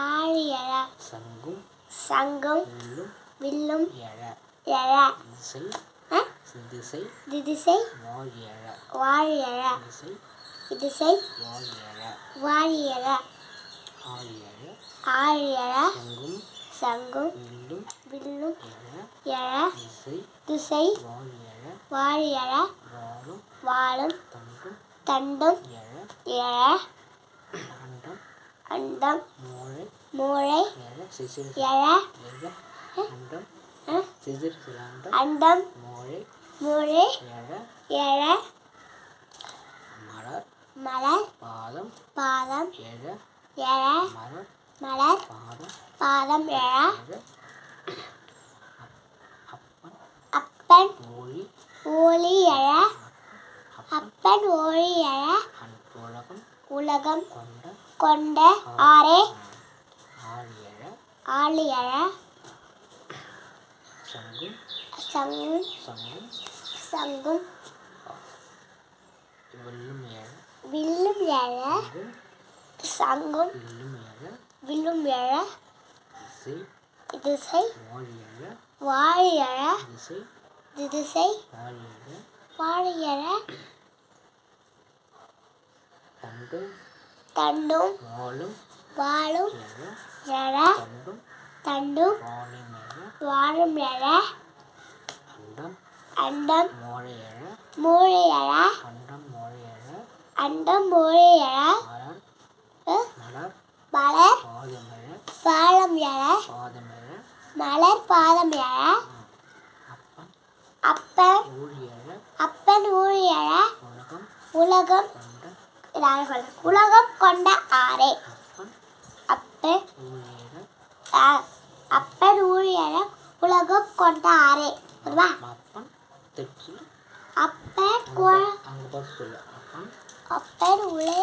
ஆழியர சங்கும் வில்லும் எழ திதிசை வாழியர இதிசை வாழியர ஆழியர சங்கும் வில்லும் எழ திசை வாழியர வாளும் தண்டும் எழ அண்டம் மூளை எழ அண்டம் மூளை எழ மலர் பாதம் எழ மலர் பாதம் எழ அப்பன் ஊழி எழ அப்பன் ஊழி எழ உலகம் கொண்ட ஆரே ஆழியர சங்கும் வில்லும் எழ சங்கும் வில்லும் எழ திசை வாழியர திதிசை வாழியர தண்டும் வாளும் எழ தண்டும் வாழும் எழ அண்டம் மூளை எழ அண்டம் மூளை எழ மலர் பாதம் எழ மலர் பாதம் எழ அப்பன் ஊழி எழ உலகம் கொண்ட ஆரே அப்பன் ஊழி எழ உலகம் கொண்ட ஆரே அப்பன் ஊழி